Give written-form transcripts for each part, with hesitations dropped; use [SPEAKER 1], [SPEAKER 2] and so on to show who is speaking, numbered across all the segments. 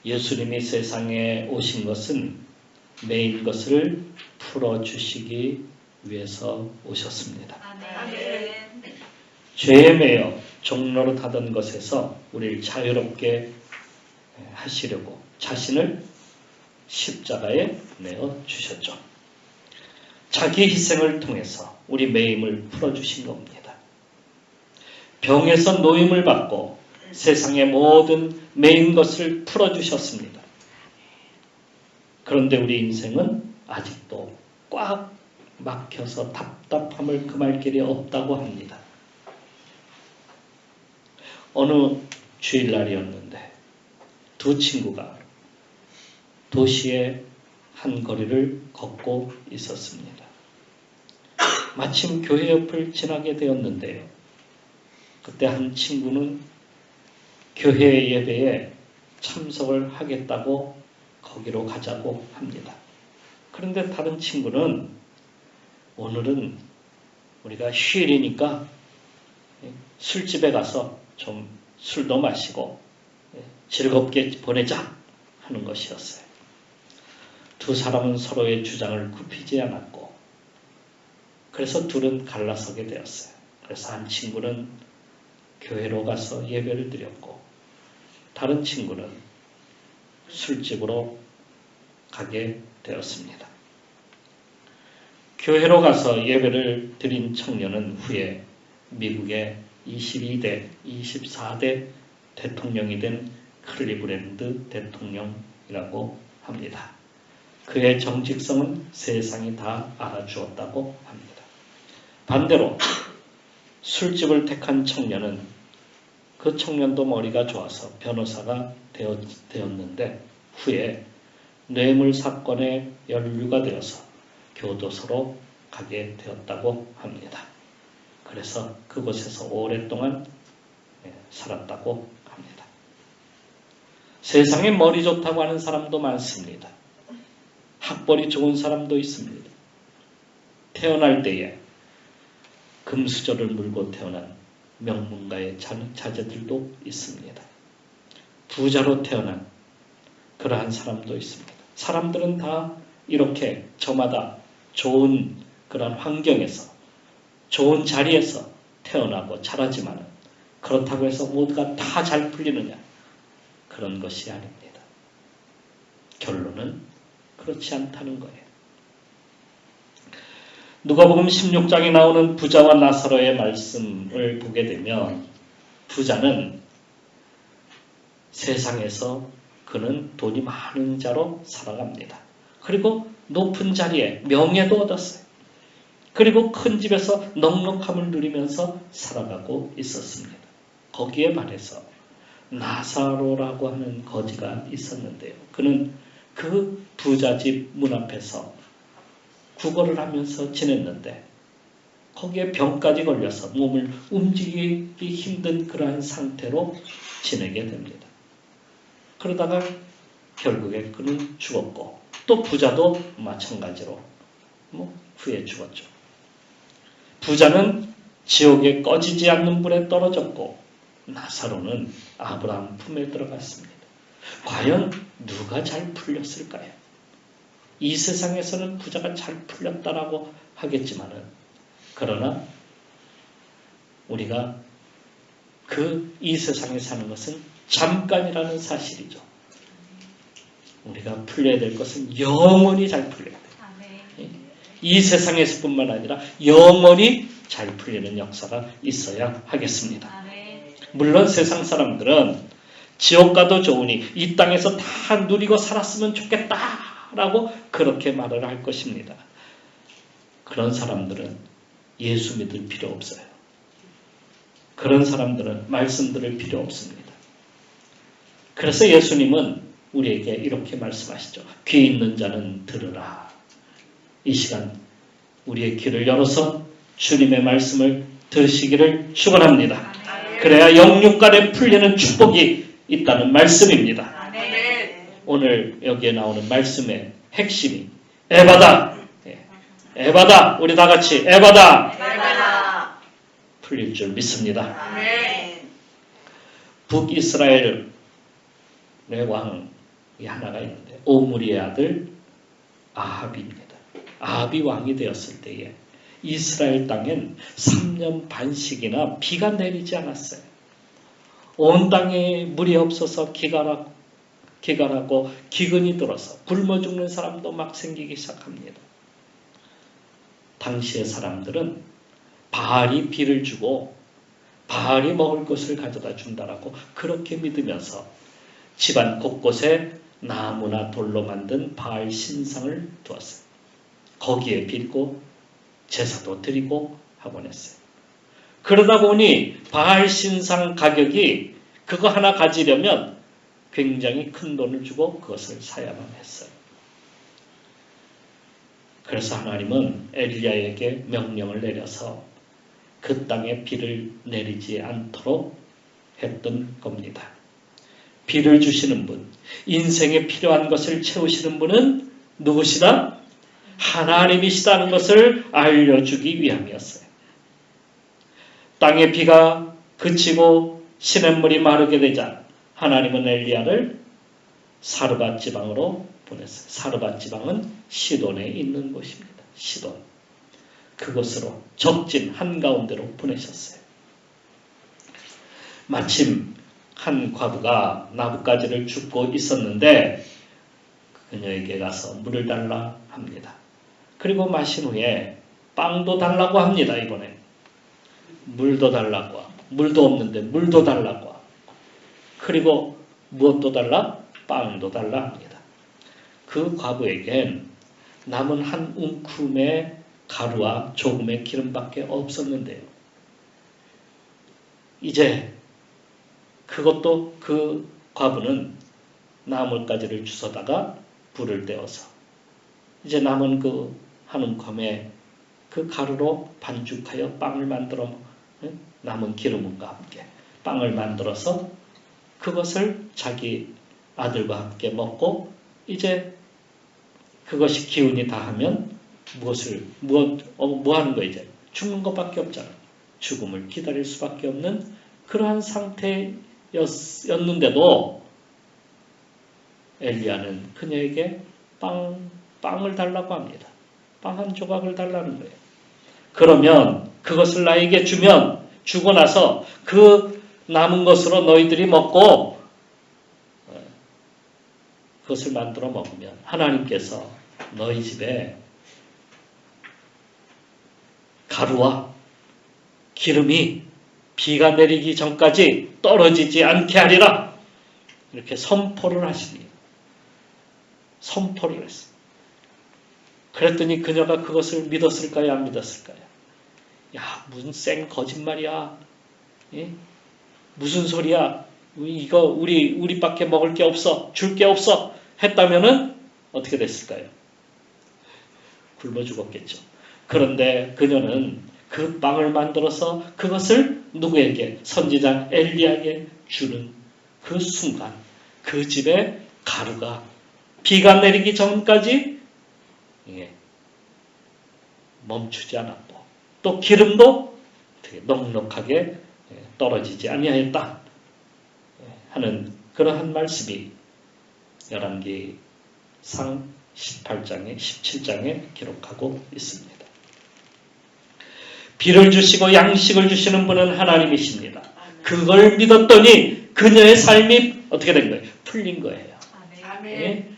[SPEAKER 1] 예수님이 세상에 오신 것은 매인 것을 풀어주시기 위해서 오셨습니다. 죄에 매여 종노릇하던 것에서 우리를 자유롭게 하시려고 자신을 십자가에 내어 주셨죠. 자기 희생을 통해서 우리 매임을 풀어주신 겁니다. 병에서 노임을 받고 세상의 모든 매인 것을 풀어주셨습니다. 그런데 우리 인생은 아직도 꽉 막혀서 답답함을 금할 길이 없다고 합니다. 어느 주일날이었는데 두 친구가 도시의 한 거리를 걷고 있었습니다. 마침 교회 옆을 지나게 되었는데요. 그때 한 친구는 교회 예배에 참석을 하겠다고 거기로 가자고 합니다. 그런데 다른 친구는 오늘은 우리가 휴일이니까 술집에 가서 좀 술도 마시고 즐겁게 보내자 하는 것이었어요. 두 사람은 서로의 주장을 굽히지 않았고 그래서 둘은 갈라서게 되었어요. 그래서 한 친구는 교회로 가서 예배를 드렸고 다른 친구는 술집으로 가게 되었습니다. 교회로 가서 예배를 드린 청년은 후에 미국의 22대, 24대 대통령이 된 클리브랜드 대통령이라고 합니다. 그의 정직성은 세상이 다 알아주었다고 합니다. 반대로 술집을 택한 청년은 그 청년도 머리가 좋아서 변호사가 되었는데 후에 뇌물 사건에 연루가 되어서 교도소로 가게 되었다고 합니다. 그래서 그곳에서 오랫동안 살았다고 합니다. 세상에 머리 좋다고 하는 사람도 많습니다. 학벌이 좋은 사람도 있습니다. 태어날 때에 금수저를 물고 태어난 명문가의 자제들도 있습니다. 부자로 태어난 그러한 사람도 있습니다. 사람들은 다 이렇게 저마다 좋은 그런 환경에서 좋은 자리에서 태어나고 자라지만 그렇다고 해서 모두가 다 잘 풀리느냐? 그런 것이 아닙니다. 결론은 그렇지 않다는 거예요. 누가복음 16장에 나오는 부자와 나사로의 말씀을 보게 되면 부자는 세상에서 그는 돈이 많은 자로 살아갑니다. 그리고 높은 자리에 명예도 얻었어요. 그리고 큰 집에서 넉넉함을 누리면서 살아가고 있었습니다. 거기에 반해서 나사로라고 하는 거지가 있었는데요. 그는 그 부잣집 문 앞에서 구걸을 하면서 지냈는데 거기에 병까지 걸려서 몸을 움직이기 힘든 그러한 상태로 지내게 됩니다. 그러다가 결국에 그는 죽었고 또 부자도 마찬가지로 후에 죽었죠. 부자는 지옥에 꺼지지 않는 불에 떨어졌고 나사로는 아브라함 품에 들어갔습니다. 과연 누가 잘 풀렸을까요? 이 세상에서는 부자가 잘 풀렸다라고 하겠지만은 그러나 우리가 이 세상에 사는 것은 잠깐이라는 사실이죠. 우리가 풀려야 될 것은 영원히 잘 풀려야 돼요. 이 세상에서뿐만 아니라 영원히 잘 풀리는 역사가 있어야 하겠습니다. 물론 세상 사람들은 지옥 가도 좋으니 이 땅에서 다 누리고 살았으면 좋겠다라고 그렇게 말을 할 것입니다. 그런 사람들은 예수 믿을 필요 없어요. 그런 사람들은 말씀 들을 필요 없습니다. 그래서 예수님은 우리에게 이렇게 말씀하시죠. 귀 있는 자는 들으라. 이 시간 우리의 귀를 열어서 주님의 말씀을 들으시기를 축원합니다. 그래야 영육간에 풀리는 축복이 있다는 말씀입니다. 오늘 여기에 나오는 말씀의 핵심이 에바다. 에바다. 우리 다 같이 에바다. 풀릴 줄 믿습니다. 북이스라엘의 왕 이 하나가 있는데 오므리의 아들 아합입니다. 아합이 왕이 되었을 때에 이스라엘 땅엔 3년 반씩이나 비가 내리지 않았어요. 온 땅에 물이 없어서 기갈하고 기근이 들어서 굶어 죽는 사람도 막 생기기 시작합니다. 당시의 사람들은 바알이 비를 주고 바알이 먹을 것을 가져다 준다라고 그렇게 믿으면서 집안 곳곳에 나무나 돌로 만든 바알 신상을 두었어요. 거기에 빌고 제사도 드리고 하곤 했어요. 그러다 보니 바알 신상 가격이 그거 하나 가지려면 굉장히 큰 돈을 주고 그것을 사야만 했어요. 그래서 하나님은 엘리야에게 명령을 내려서 그 땅에 비를 내리지 않도록 했던 겁니다. 비를 주시는 분, 인생에 필요한 것을 채우시는 분은 누구시다? 하나님이시다는 것을 알려주기 위함이었어요. 땅에 비가 그치고 시냇물이 마르게 되자 하나님은 엘리야를 사르밧 지방으로 보냈어요. 사르밧 지방은 시돈에 있는 곳입니다. 시돈. 그곳으로 적진 한가운데로 보내셨어요. 마침 한 과부가 나뭇가지를 줍고 있었는데 그녀에게 가서 물을 달라 합니다. 그리고 마신 후에 빵도 달라고 합니다. 이번에 물도 달라고 하고 물도 없는데 물도 달라고 하고 그리고 무엇도 달라? 빵도 달라 합니다. 그 과부에겐 남은 한 움큼의 가루와 조금의 기름밖에 없었는데요. 이제 그것도 그 과부는 나물가지를 주워다가 불을 떼어서 이제 남은 그 한 움큼의 그 가루로 반죽하여 빵을 만들어 남은 기름과 함께 빵을 만들어서 그것을 자기 아들과 함께 먹고 이제 그것이 기운이 다하면 뭐 하는 거 이제 죽는 것밖에 없잖아. 죽음을 기다릴 수밖에 없는 그러한 상태였는데도 엘리야는 그녀에게 빵을 달라고 합니다. 빵 한 조각을 달라는 거예요. 그러면 그것을 나에게 주면 주고 나서 그 남은 것으로 너희들이 먹고 그것을 만들어 먹으면 하나님께서 너희 집에 가루와 기름이 비가 내리기 전까지 떨어지지 않게 하리라. 이렇게 선포를 하십니다. 선포를 했어요. 그랬더니 그녀가 그것을 믿었을까요? 안 믿었을까요? 야, 무슨 쌩 거짓말이야. 예? 무슨 소리야. 이거 우리밖에 먹을 게 없어. 줄 게 없어. 했다면은 어떻게 됐을까요? 굶어 죽었겠죠. 그런데 그녀는 그 빵을 만들어서 그것을 누구에게? 선지자 엘리야에게 주는 그 순간 그 집에 가루가 비가 내리기 전까지 멈추지 않았고 또 기름도 되게 넉넉하게 떨어지지 아니하였다 하는 그러한 말씀이 열왕기상 18장에 17장에 기록하고 있습니다. 비를 주시고 양식을 주시는 분은 하나님이십니다. 그걸 믿었더니 그녀의 삶이 어떻게 된 거예요? 풀린 거예요. 네?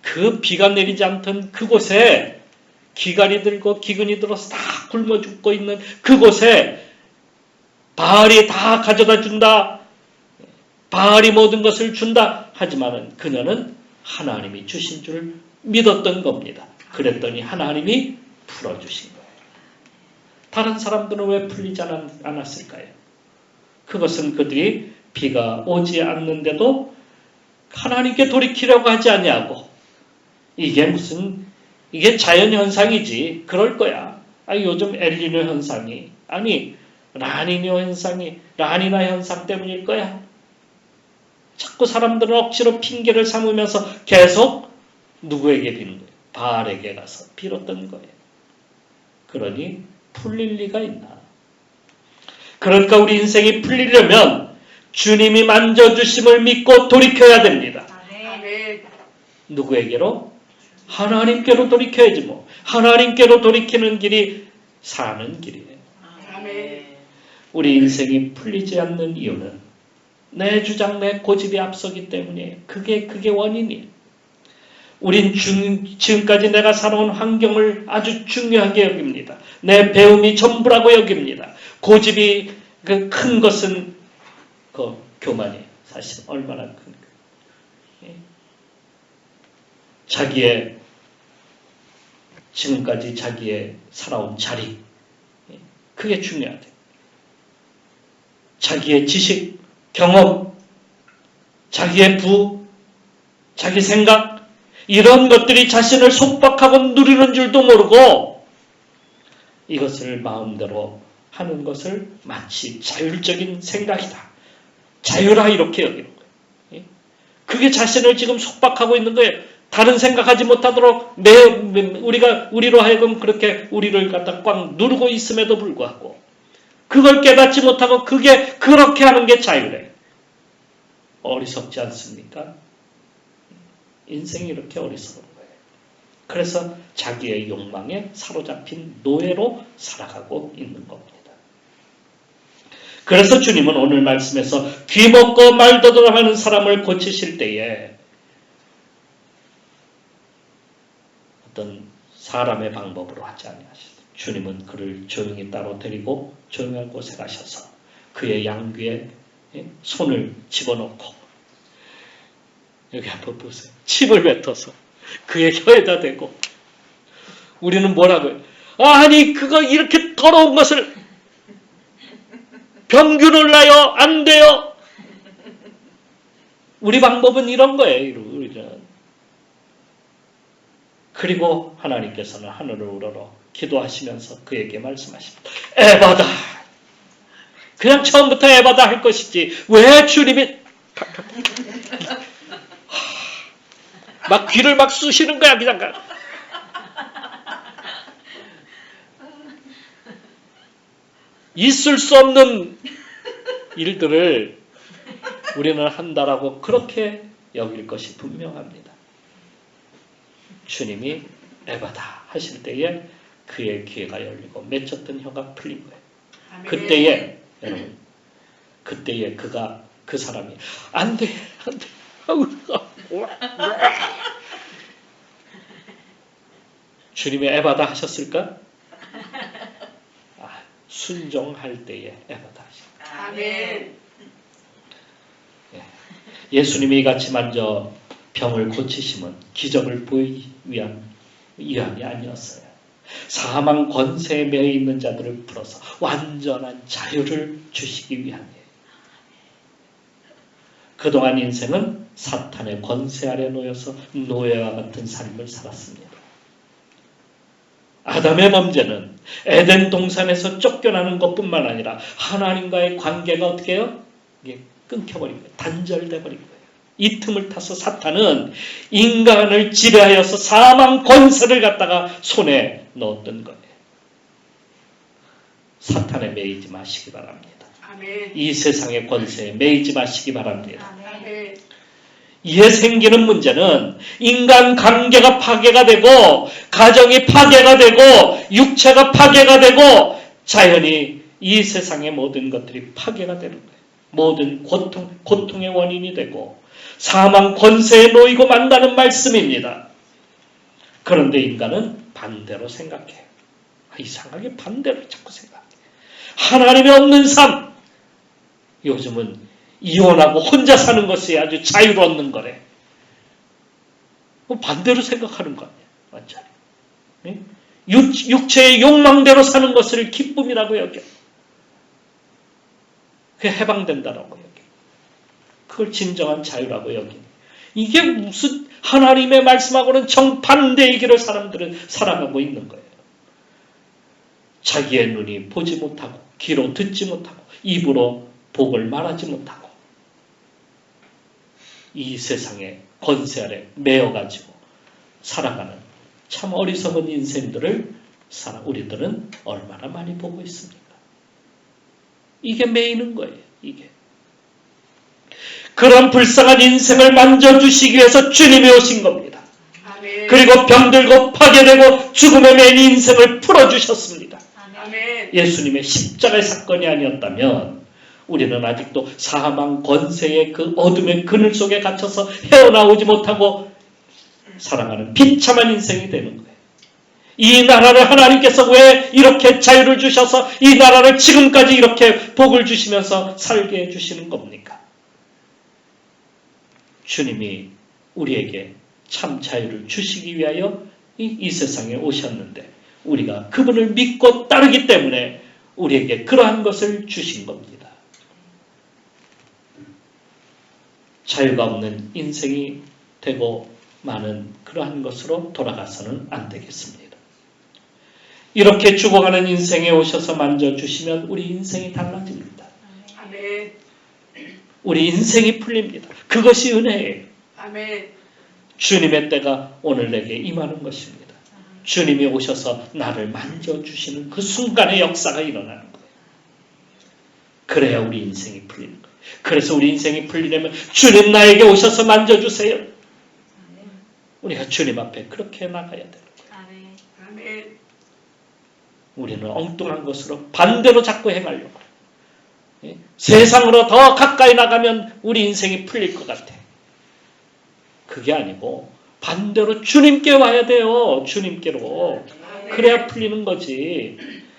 [SPEAKER 1] 그 비가 내리지 않던 그곳에 기갈이 들고 기근이 들어서 다 굶어 죽고 있는 그곳에 바알이 다 가져다 준다. 바알이 모든 것을 준다. 하지만 그녀는 하나님이 주신 줄 믿었던 겁니다. 그랬더니 하나님이 풀어주신 거예요. 다른 사람들은 왜 풀리지 않았을까요? 그것은 그들이 비가 오지 않는데도 하나님께 돌이키려고 하지 아니하고 이게 자연현상이지 그럴 거야. 요즘 엘니뇨 현상이 라니뇨 현상이 라니나 현상 때문일 거야. 자꾸 사람들은 억지로 핑계를 삼으면서 계속 누구에게 비는 거예요? 바알에게 가서 빌었던 거예요. 그러니 풀릴 리가 있나? 그러니까 우리 인생이 풀리려면 주님이 만져주심을 믿고 돌이켜야 됩니다. 누구에게로? 하나님께로 돌이켜야지 뭐. 하나님께로 돌이키는 길이 사는 길이에요. 우리 인생이 풀리지 않는 이유는 내 주장, 내 고집이 앞서기 때문이에요. 그게 원인이에요. 우린 지금까지 내가 살아온 환경을 아주 중요하게 여깁니다. 내 배움이 전부라고 여깁니다. 고집이 큰 것은 그 교만이에요. 사실 얼마나 큰 거예요. 자기의 지금까지 자기의 살아온 자리, 그게 중요하대. 자기의 지식, 경험, 자기의 부, 자기 생각, 이런 것들이 자신을 속박하고 누리는 줄도 모르고 이것을 마음대로 하는 것을 마치 자율적인 생각이다. 자유라 이렇게 여기는 거예요. 그게 자신을 지금 속박하고 있는 거예요. 다른 생각하지 못하도록 우리로 하여금 그렇게 우리를 갖다 꽉 누르고 있음에도 불구하고 그걸 깨닫지 못하고 그게 그렇게 하는 게 자유래요. 어리석지 않습니까? 인생이 이렇게 어리석은 거예요. 그래서 자기의 욕망에 사로잡힌 노예로 살아가고 있는 겁니다. 그래서 주님은 오늘 말씀에서 귀먹고 말더듬하는 사람을 고치실 때에 어떤 사람의 방법으로 하지 아니하셨어요. 주님은 그를 조용히 따로 데리고 조용한 곳에 가셔서 그의 양귀에 손을 집어넣고 여기 한번 보세요. 침을 뱉어서 그의 혀에다 대고 우리는 뭐라고요? 아니 그거 이렇게 더러운 것을 병균을 나요? 안 돼요? 우리 방법은 이런 거예요. 우리는. 그리고 하나님께서는 하늘을 우러러 기도하시면서 그에게 말씀하십니다. 에바다. 그냥 처음부터 에바다 할 것이지 왜 주님이 막 귀를 막 쑤시는 거야 그냥. 있을 수 없는 일들을 우리는 한다라고 그렇게 여길 것이 분명합니다. 주님이 에바다 하실 때에 그의 귀가 열리고 맺혔던 혀가 풀린 거예요. 그때에 여러분, 그때에 그 사람이 안 돼. 주님이 에바다 하셨을까? 순종할 때에 에바다 하셨다.
[SPEAKER 2] 아멘.
[SPEAKER 1] 예수님이 이같이 만져 병을 고치심은 기적을 보이기 위한 위함이 아니었어요. 사망 권세에 매여 있는 자들을 풀어서 완전한 자유를 주시기 위함이에요. 그동안 인생은 사탄의 권세 아래 놓여서 노예와 같은 삶을 살았습니다. 아담의 범죄는 에덴 동산에서 쫓겨나는 것뿐만 아니라 하나님과의 관계가 어떻게 해요? 이게 끊겨버린 거예요. 단절돼 버린 거예요. 이 틈을 타서 사탄은 인간을 지배하여서 사망 권세를 갖다가 손에 넣었던 거예요. 사탄에 매이지 마시기 바랍니다.
[SPEAKER 2] 아멘.
[SPEAKER 1] 이 세상의 권세에 매이지 마시기 바랍니다.
[SPEAKER 2] 아멘.
[SPEAKER 1] 이에 생기는 문제는 인간 관계가 파괴가 되고 가정이 파괴가 되고 육체가 파괴가 되고 자연히 이 세상의 모든 것들이 파괴가 되는 거예요. 모든 고통의 원인이 되고 사망 권세에 놓이고 만다는 말씀입니다. 그런데 인간은 반대로 생각해요. 이상하게 반대로 자꾸 생각해요. 하나님이 없는 삶. 요즘은 이혼하고 혼자 사는 것이 아주 자유를 얻는 거래. 반대로 생각하는 거 아니야. 완전히. 육체의 욕망대로 사는 것을 기쁨이라고 여겨. 그게 해방된다라고 여겨. 그걸 진정한 자유라고 여기네. 이게 무슨 하나님의 말씀하고는 정반대의 길을 사람들은 살아가고 있는 거예요. 자기의 눈이 보지 못하고 귀로 듣지 못하고 입으로 복을 말하지 못하고 이 세상의 권세 아래 매여가지고 살아가는 참 어리석은 인생들을 우리들은 얼마나 많이 보고 있습니까? 이게 매이는 거예요. 이게. 그런 불쌍한 인생을 만져주시기 위해서 주님이 오신 겁니다. 그리고 병들고 파괴되고 죽음에 매인 인생을 풀어주셨습니다.
[SPEAKER 2] 아멘.
[SPEAKER 1] 예수님의 십자가의 사건이 아니었다면 우리는 아직도 사망 권세의 그 어둠의 그늘 속에 갇혀서 헤어나오지 못하고 살아가는 비참한 인생이 되는 거예요. 이 나라를 하나님께서 왜 이렇게 자유를 주셔서 이 나라를 지금까지 이렇게 복을 주시면서 살게 해주시는 겁니까? 주님이 우리에게 참 자유를 주시기 위하여 이 세상에 오셨는데 우리가 그분을 믿고 따르기 때문에 우리에게 그러한 것을 주신 겁니다. 자유가 없는 인생이 되고 많은 그러한 것으로 돌아가서는 안 되겠습니다. 이렇게 죽어가는 인생에 오셔서 만져주시면 우리 인생이 달라집니다.
[SPEAKER 2] 아멘.
[SPEAKER 1] 우리 인생이 풀립니다. 그것이 은혜예요.
[SPEAKER 2] 아멘.
[SPEAKER 1] 주님의 때가 오늘 내게 임하는 것입니다. 주님이 오셔서 나를 만져주시는 그 순간의 역사가 일어나는 거예요. 그래야 우리 인생이 풀리는 거예요. 그래서 우리 인생이 풀리려면 주님 나에게 오셔서 만져주세요. 우리가 주님 앞에 그렇게 나가야 되는 거예요.
[SPEAKER 2] 아멘.
[SPEAKER 1] 우리는 엉뚱한 것으로 반대로 자꾸 행하려고 해요. 세상으로 더 가까이 나가면 우리 인생이 풀릴 것 같아. 그게 아니고 반대로 주님께 와야 돼요. 주님께로. 그래야 풀리는 거지.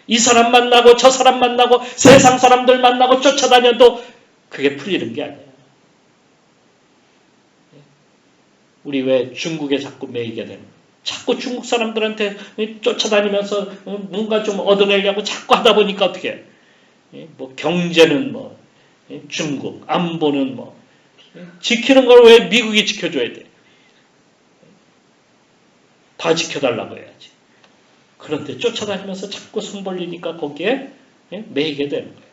[SPEAKER 1] 이 사람 만나고 저 사람 만나고 세상 사람들 만나고 쫓아다녀도 그게 풀리는 게 아니에요. 우리 왜 중국에 자꾸 매이게 되는 거예요? 자꾸 중국 사람들한테 쫓아다니면서 뭔가 좀 얻어내려고 자꾸 하다 보니까 어떻게 해요? 뭐 경제는 뭐 중국, 안보는 뭐 지키는 걸 왜 미국이 지켜줘야 돼? 다 지켜달라고 해야지. 그런데 쫓아다니면서 자꾸 손 벌리니까 거기에 매이게 되는 거예요.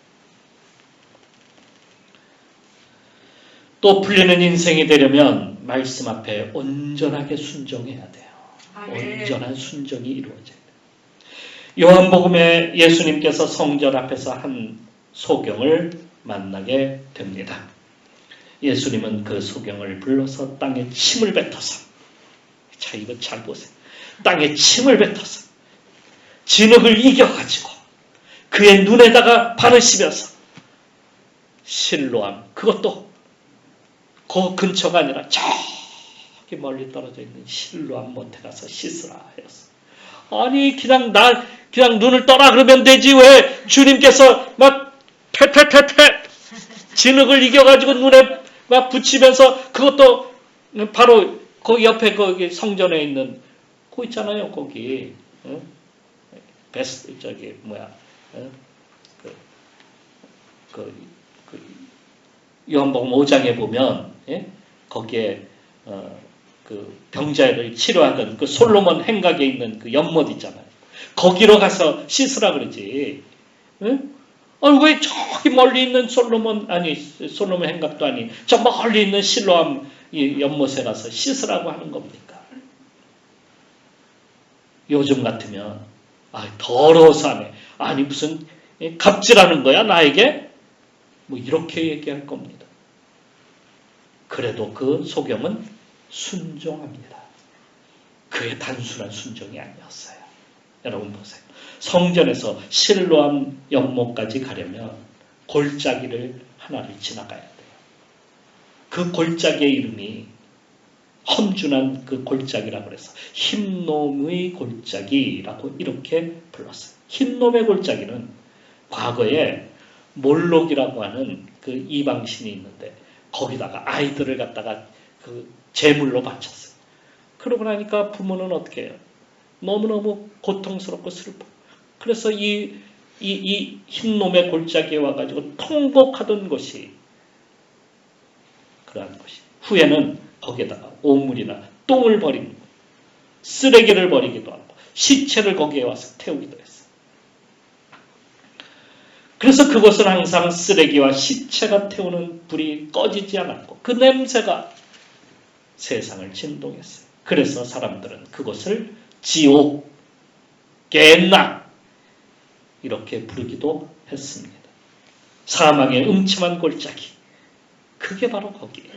[SPEAKER 1] 또 풀리는 인생이 되려면 말씀 앞에 온전하게 순종해야 돼요.
[SPEAKER 2] 아멘.
[SPEAKER 1] 온전한 순종이 이루어져야 돼요. 요한복음에 예수님께서 성전 앞에서 한 소경을 만나게 됩니다. 예수님은 그 소경을 불러서 땅에 침을 뱉어서, 자 이거 잘 보세요. 땅에 침을 뱉어서 진흙을 이겨가지고 그의 눈에다가 바르시면서 실로암, 그것도 그 근처가 아니라 저기 멀리 떨어져 있는 실로암 못에 가서 씻으라 하였어. 아니 그냥 눈을 떠라 그러면 되지 왜 주님께서 막 패패패패 진흙을 이겨가지고 눈에 막 붙이면서 그것도 바로 거기 옆에 거기 성전에 있는 거 있잖아요. 거기 베스트 저기 뭐야 요한복음 5장에 보면 거기에 그 병자를 치료하던 그 솔로몬 행각에 있는 그 연못 있잖아요. 거기로 가서 씻으라 그러지. 왜 저기 멀리 있는 솔로몬 행각도 아닌 저 멀리 있는 실로암 연못에 가서 씻으라고 하는 겁니까? 요즘 같으면 더러워서 안 해. 아니 무슨 갑질하는 거야 나에게? 뭐 이렇게 얘기할 겁니다. 그래도 그 소경은 순종합니다. 그게 단순한 순종이 아니었어요. 여러분 보세요. 성전에서 실로암 연못까지 가려면 골짜기를 하나를 지나가야 돼요. 그 골짜기의 이름이 험준한 그 골짜기라고 해서 흰놈의 골짜기라고 이렇게 불렀어요. 흰놈의 골짜기는 과거에 몰록이라고 하는 그 이방신이 있는데 거기다가 아이들을 갖다가 그 제물로 바쳤어요. 그러고 나니까 부모는 어떻게 해요? 너무너무 고통스럽고 슬퍼. 그래서 이 흰놈의 골짜기에 와가지고 통곡하던 것이 그러한 것이. 후에는 거기에다가 오물이나 똥을 버리는 거예요. 쓰레기를 버리기도 하고 시체를 거기에 와서 태우기도 했어요. 그래서 그것은 항상 쓰레기와 시체가 태우는 불이 꺼지지 않았고 그 냄새가 세상을 진동했어요. 그래서 사람들은 그것을 지옥, 겟나 이렇게 부르기도 했습니다. 사망의 음침한 골짜기, 그게 바로 거기에요.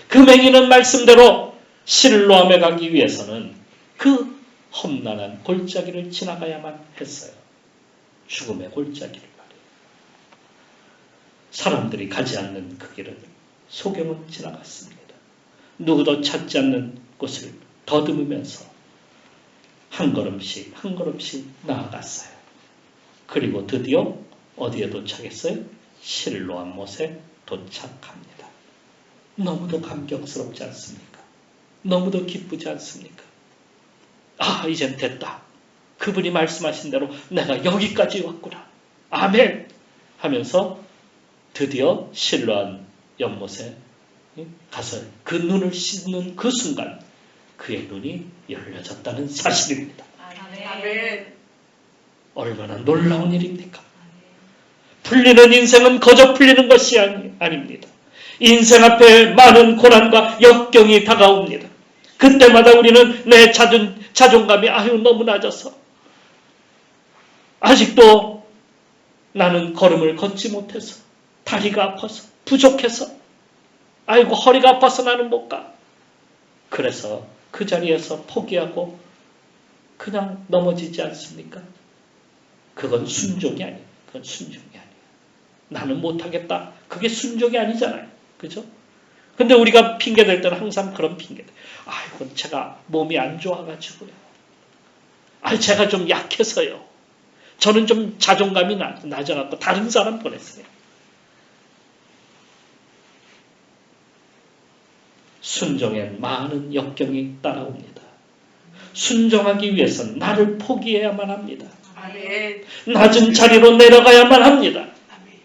[SPEAKER 1] 그 맹인은 말씀대로 실로암에 가기 위해서는 그 험난한 골짜기를 지나가야만 했어요. 죽음의 골짜기를 말이에요. 사람들이 가지 않는 그 길을 소경은 지나갔습니다. 누구도 찾지 않는 곳을 더듬으면서 한 걸음씩 한 걸음씩 나아갔어요. 그리고 드디어 어디에 도착했어요? 실로암 못에 도착합니다. 너무도 감격스럽지 않습니까? 너무도 기쁘지 않습니까? 아, 이젠 됐다. 그분이 말씀하신 대로 내가 여기까지 왔구나. 아멘! 하면서 드디어 실로암 연못에 가서 그 눈을 씻는 그 순간 그의 눈이 열려졌다는 사실입니다.
[SPEAKER 2] 아멘.
[SPEAKER 1] 얼마나 놀라운 일입니까? 풀리는 인생은 거저 풀리는 것이 아닙니다. 인생 앞에 많은 고난과 역경이 다가옵니다. 그때마다 우리는 내 자존감이 너무 낮아서 아직도 나는 걸음을 걷지 못해서 다리가 아파서 부족해서 아이고 허리가 아파서 나는 못 가. 그래서 그 자리에서 포기하고 그냥 넘어지지 않습니까? 그건 순종이 아니에요. 그건 순종이 아니에요. 나는 못하겠다. 그게 순종이 아니잖아요. 그죠? 근데 우리가 핑계댈 때는 항상 그런 핑계들. 아이고 제가 몸이 안 좋아가지고요. 제가 좀 약해서요. 저는 좀 자존감이 낮아갖고 다른 사람 보냈어요. 순종엔 많은 역경이 따라옵니다. 순종하기 위해서는 나를 포기해야만 합니다.
[SPEAKER 2] 아멘.
[SPEAKER 1] 낮은 자리로 내려가야만 합니다.
[SPEAKER 2] 아멘.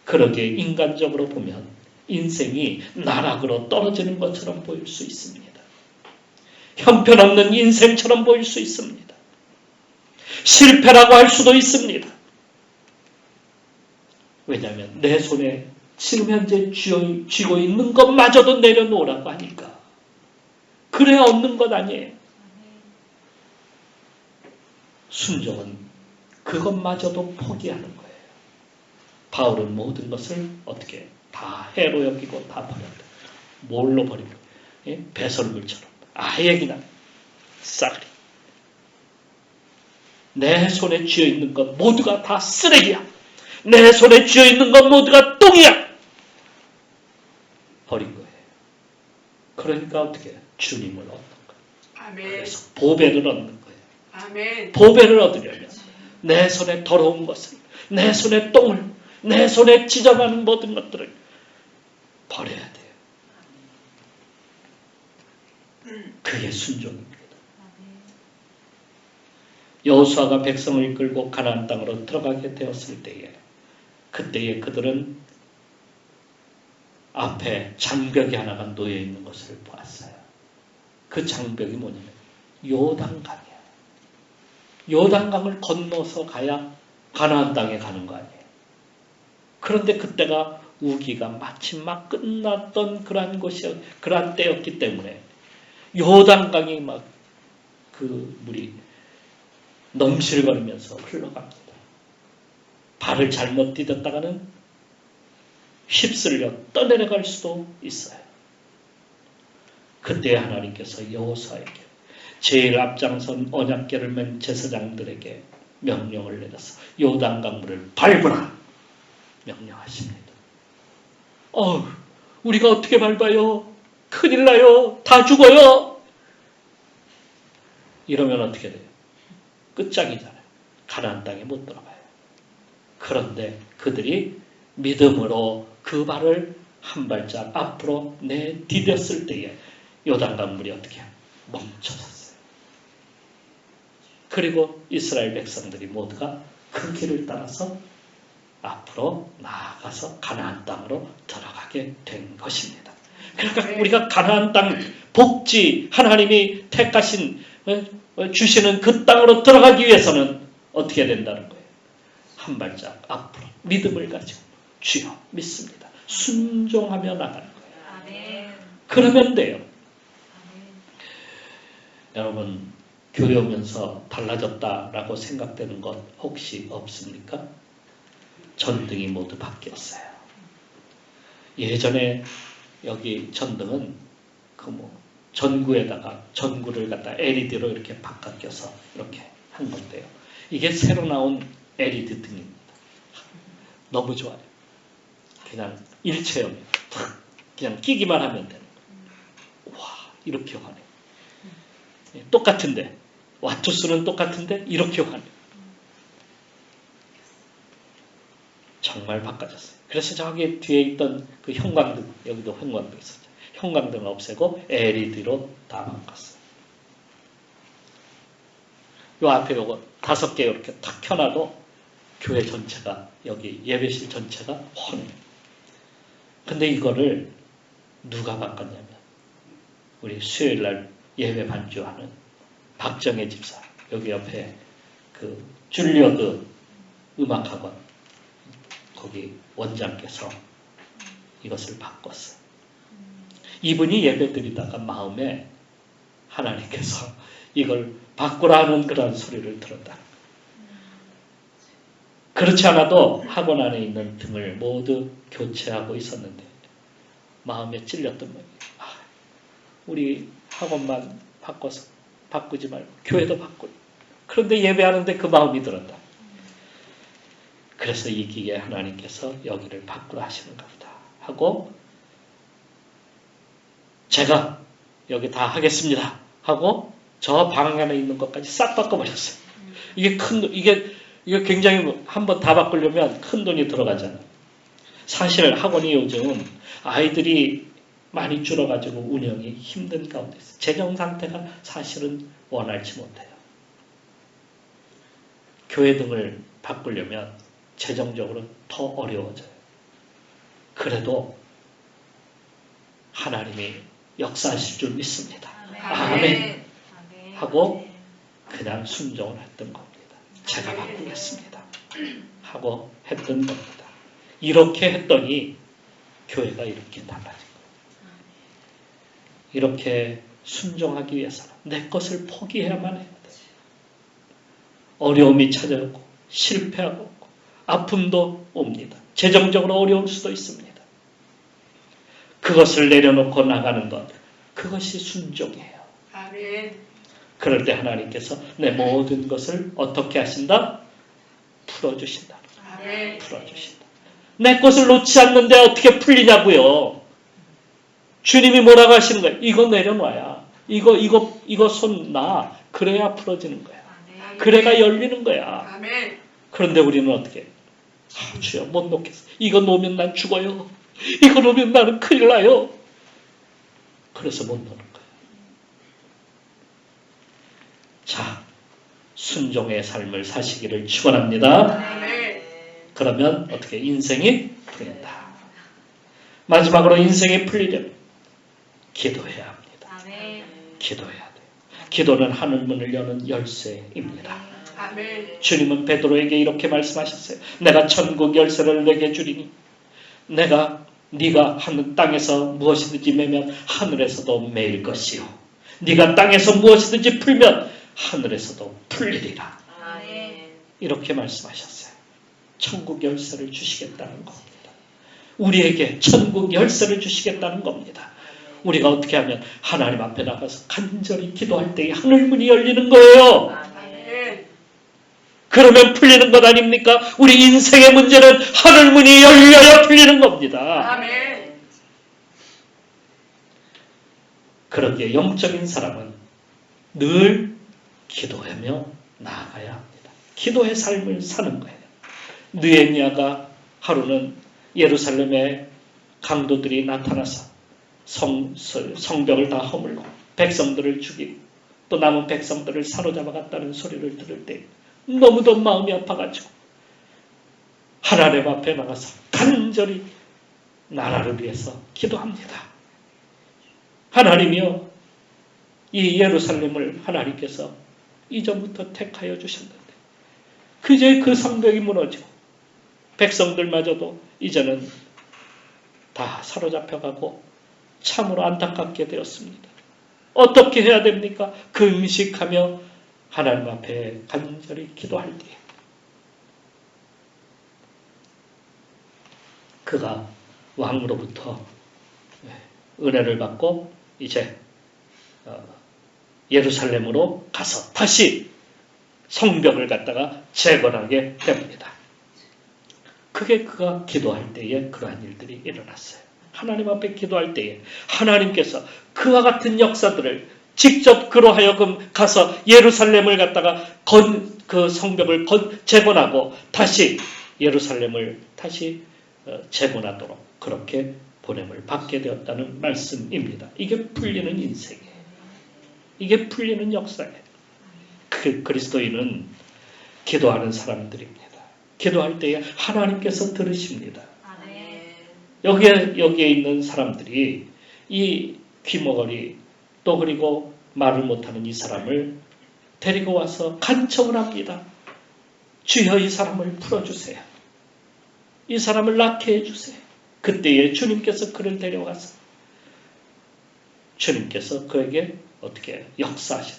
[SPEAKER 1] 그러기에 인간적으로 보면 인생이 나락으로 떨어지는 것처럼 보일 수 있습니다. 형편없는 인생처럼 보일 수 있습니다. 실패라고 할 수도 있습니다. 왜냐하면 내 손에 지금 현재 쥐고 있는 것마저도 내려놓으라고 하니까. 그래야 얻는 것 아니에요. 순종은 그것마저도 포기하는 거예요. 바울은 모든 것을 어떻게 다 해로 여기고 다 버렸다. 뭘로 버리고? 배설물처럼. 아예 그냥 싸그리. 내 손에 쥐어있는 것 모두가 다 쓰레기야. 내 손에 쥐어있는 것 모두가 똥이야. 버린 거예요. 그러니까 어떻게 해요? 주님을 얻는 거예요.
[SPEAKER 2] 아멘.
[SPEAKER 1] 그래서 보배를 얻는 거예요.
[SPEAKER 2] 아멘.
[SPEAKER 1] 보배를 얻으려면 내 손에 더러운 것을, 내 손에 똥을, 내 손에 지저분한 모든 것들을 버려야 돼요. 그게 순종입니다. 여호수아가 백성을 이끌고 가나안 땅으로 들어가게 되었을 때에 그때에 그들은 앞에 장벽이 하나가 놓여 있는 것을 보았어요. 그 장벽이 뭐냐면 요단강이에요. 요단강을 건너서 가야 가나안 땅에 가는 거 아니에요. 그런데 그때가 우기가 마침 막 끝났던 그러한 그러한 때였기 때문에 요단강이 막 그 물이 넘실거리면서 흘러갑니다. 발을 잘못 디뎠다가는 휩쓸려 떠내려갈 수도 있어요. 그때 하나님께서 여호수아에게 제일 앞장선 언약궤를 맨 제사장들에게 명령을 내려서 요단강 물을 밟으라 명령하십니다. 우리가 어떻게 밟아요? 큰일 나요. 다 죽어요. 이러면 어떻게 돼요? 끝장이잖아요. 가나안 땅에 못 들어가요. 그런데 그들이 믿음으로 그 발을 한 발짝 앞으로 내디뎠을 때에 요단강 물이 어떻게 해요? 멈춰섰어요. 그리고 이스라엘 백성들이 모두가 그 길을 따라서 앞으로 나아가서 가나안 땅으로 들어가게 된 것입니다. 그러니까 우리가 가나안 땅 복지 하나님이 택하신 주시는 그 땅으로 들어가기 위해서는 어떻게 된다는 거예요? 한 발짝 앞으로 믿음을 가지고 주여 믿습니다. 순종하며 나가는 거예요.
[SPEAKER 2] 아멘.
[SPEAKER 1] 그러면 돼요.
[SPEAKER 2] 아멘.
[SPEAKER 1] 여러분 교회 오면서 달라졌다라고 생각되는 것 혹시 없습니까? 전등이 모두 바뀌었어요. 예전에 여기 전등은 전구에다가 전구를 갖다 LED로 이렇게 바꿔껴서 이렇게 한 건데요. 이게 새로 나온 LED 등입니다. 너무 좋아요. 그냥 일체형이에요. 그냥 끼기만 하면 되는 거예요. 와, 이렇게 환해요. 똑같은데 와트수는 똑같은데 이렇게 환해요. 정말 바꿔졌어요. 그래서 저기 뒤에 있던 그 형광등, 여기도 형광등 있었죠. 형광등을 없애고 LED로 다 바꿨어요. 요 앞에 요거 5개 이렇게 탁 켜놔도 교회 전체가, 여기 예배실 전체가 환해요. 근데 이거를 누가 바꿨냐면 우리 수요일날 예배 반주하는 박정혜 집사, 여기 옆에 그 줄리어드 음악학원 거기 원장께서 이것을 바꿨어요. 이분이 예배 드리다가 마음에 하나님께서 이걸 바꾸라는 그런 소리를 들었다. 그렇지 않아도 학원 안에 있는 등을 모두 교체하고 있었는데 마음에 찔렸던 거예요. 우리 학원만 바꿔서 바꾸지 말고 교회도 바꾸고. 그런데 예배하는데 그 마음이 들었다. 그래서 이 기회에 하나님께서 여기를 바꾸라 하시는가 보다 하고 제가 여기 다 하겠습니다 하고 저 방 안에 있는 것까지 싹 바꿔버렸어요. 이게 굉장히 한번 다 바꾸려면 큰 돈이 들어가잖아요. 사실 학원이 요즘 아이들이 많이 줄어가지고 운영이 힘든 가운데 있어요. 재정 상태가 사실은 원활치 못해요. 교회 등을 바꾸려면 재정적으로 더 어려워져요. 그래도 하나님이 역사하실 줄 믿습니다. 아멘. 하고 그냥 순종을 했던 겁니다. 제가 바꾸겠습니다. 하고 했던 겁니다. 이렇게 했더니 교회가 이렇게 달라진 거예요. 이렇게 순종하기 위해서는 내 것을 포기해야만 해야 돼요. 어려움이 찾아오고 실패하고 아픔도 옵니다. 재정적으로 어려울 수도 있습니다. 그것을 내려놓고 나가는 것, 그것이 순종이에요.
[SPEAKER 2] 아멘.
[SPEAKER 1] 그럴 때 하나님께서 내 모든 것을 어떻게 하신다? 풀어주신다.
[SPEAKER 2] 아멘.
[SPEAKER 1] 풀어주신다. 내 것을 놓지 않는데 어떻게 풀리냐고요. 주님이 뭐라고 하시는 거예요? 이거 내려놔야. 이거 손 놔. 그래야 풀어지는 거야. 그래가 열리는 거야.
[SPEAKER 2] 아멘.
[SPEAKER 1] 그런데 우리는 어떻게 해요? 주여 못 놓겠어. 이거 놓으면 난 죽어요. 이거 놓으면 나는 큰일 나요. 그래서 못 놓는 거예요. 자, 순종의 삶을 사시기를 축원합니다.
[SPEAKER 2] 아멘.
[SPEAKER 1] 그러면 어떻게 인생이 풀린다. 마지막으로 인생이 풀리려면 기도해야 합니다. 기도해야 돼요. 기도는 하늘문을 여는 열쇠입니다.
[SPEAKER 2] 아멘.
[SPEAKER 1] 주님은 베드로에게 이렇게 말씀하셨어요. 내가 천국 열쇠를 내게 주리니 네가 하늘 땅에서 무엇이든지 매면 하늘에서도 매일 것이요. 네가 땅에서 무엇이든지 풀면 하늘에서도 풀리리라. 이렇게 말씀하셨어요. 천국 열쇠를 주시겠다는 겁니다. 우리에게 천국 열쇠를 주시겠다는 겁니다. 우리가 어떻게 하면 하나님 앞에 나가서 간절히 기도할 때 하늘문이 열리는 거예요.
[SPEAKER 2] 아멘.
[SPEAKER 1] 그러면 풀리는 것 아닙니까? 우리 인생의 문제는 하늘문이 열려야 풀리는 겁니다.
[SPEAKER 2] 아멘.
[SPEAKER 1] 그러기에 영적인 사람은 늘 기도하며 나아가야 합니다. 기도의 삶을 사는 거예요. 느헤미야가 하루는 예루살렘에 강도들이 나타나서 성벽을 다 허물고 백성들을 죽이고 또 남은 백성들을 사로잡아 갔다는 소리를 들을 때 너무도 마음이 아파가지고 하나님 앞에 나가서 간절히 나라를 위해서 기도합니다. 하나님이여, 이 예루살렘을 하나님께서 이전부터 택하여 주셨는데 그제 그 성벽이 무너지고 백성들마저도 이제는 다 사로잡혀가고 참으로 안타깝게 되었습니다. 어떻게 해야 됩니까? 금식하며 하나님 앞에 간절히 기도할 때 그가 왕으로부터 은혜를 받고 이제 예루살렘으로 가서 다시 성벽을 갖다가 재건하게 됩니다. 그게 그가 기도할 때에 그러한 일들이 일어났어요. 하나님 앞에 기도할 때에 하나님께서 그와 같은 역사들을 직접 그로 하여금 가서 예루살렘을 갖다가 그 성벽을 재건하고 다시 예루살렘을 다시 재건하도록 그렇게 보냄을 받게 되었다는 말씀입니다. 이게 풀리는 인생이에요. 이게 풀리는 역사예요. 그리스도인은 기도하는 사람들입니다. 기도할 때에 하나님께서 들으십니다. 여기에 있는 사람들이 이 귀머거리 또 그리고 말을 못하는 이 사람을 데리고 와서 간청을 합니다. 주여 이 사람을 풀어주세요. 이 사람을 낫게 해주세요. 그때에 주님께서 그를 데려와서 주님께서 그에게 어떻게 역사하셔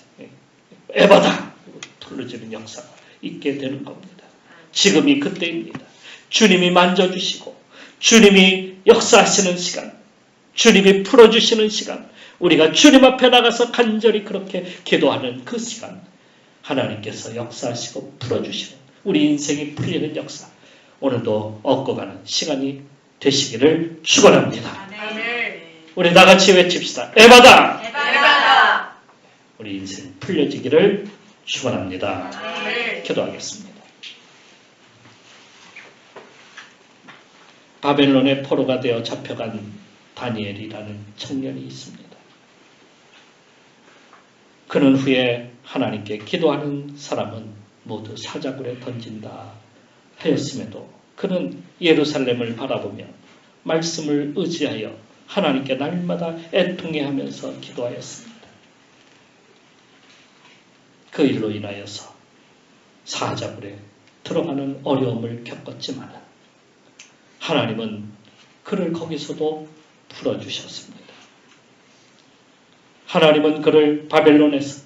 [SPEAKER 1] 에바다 불러지는 역사가 있게 되는 겁니다. 지금이 그때입니다. 주님이 만져주시고 주님이 역사하시는 시간, 주님이 풀어주시는 시간, 우리가 주님 앞에 나가서 간절히 그렇게 기도하는 그 시간, 하나님께서 역사하시고 풀어주시는 우리 인생이 풀리는 역사, 오늘도 얻고가는 시간이 되시기를 축원합니다. 우리 다같이 외칩시다. 에바다!
[SPEAKER 2] 에바다!
[SPEAKER 1] 우리 인생 풀려지기를 축원합니다. 기도하겠습니다. 바벨론의 포로가 되어 잡혀간 다니엘이라는 청년이 있습니다. 그는 후에 하나님께 기도하는 사람은 모두 사자굴에 던진다 하였음에도 그는 예루살렘을 바라보며 말씀을 의지하여 하나님께 날마다 애통해하면서 기도하였습니다. 그 일로 인하여서 사자굴에 들어가는 어려움을 겪었지만 하나님은 그를 거기서도 풀어주셨습니다. 하나님은 그를 바벨론에서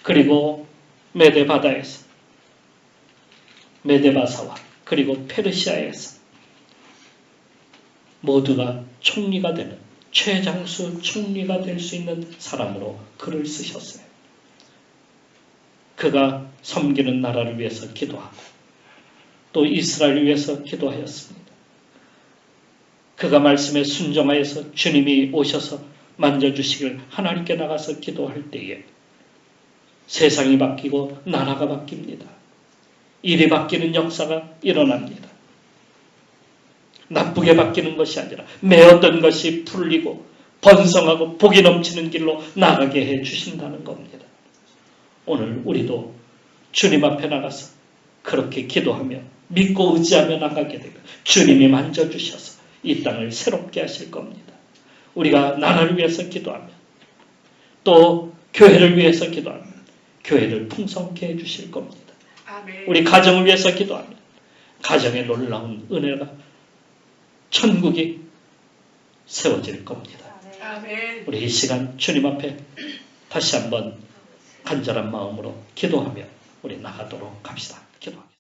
[SPEAKER 1] 그리고 메데 바다에서 메데바사와 그리고 페르시아에서 모두가 총리가 되는 최장수 총리가 될 수 있는 사람으로 그를 쓰셨어요. 그가 섬기는 나라를 위해서 기도하고 또 이스라엘을 위해서 기도하였습니다. 그가 말씀에 순종하여서 주님이 오셔서 만져주시길 하나님께 나가서 기도할 때에 세상이 바뀌고 나라가 바뀝니다. 일이 바뀌는 역사가 일어납니다. 나쁘게 바뀌는 것이 아니라 매었던 것이 풀리고 번성하고 복이 넘치는 길로 나가게 해 주신다는 겁니다. 오늘 우리도 주님 앞에 나가서 그렇게 기도하며 믿고 의지하며 나가게 되고 주님이 만져주셔서 이 땅을 새롭게 하실 겁니다. 우리가 나라를 위해서 기도하면 또 교회를 위해서 기도하면 교회를 풍성케 해주실 겁니다. 우리 가정을 위해서 기도하면 가정에 놀라운 은혜가 천국이 세워질 겁니다. 우리 이 시간 주님 앞에 다시 한번 간절한 마음으로 기도하며 우리 나가도록 합시다. 기도합니다.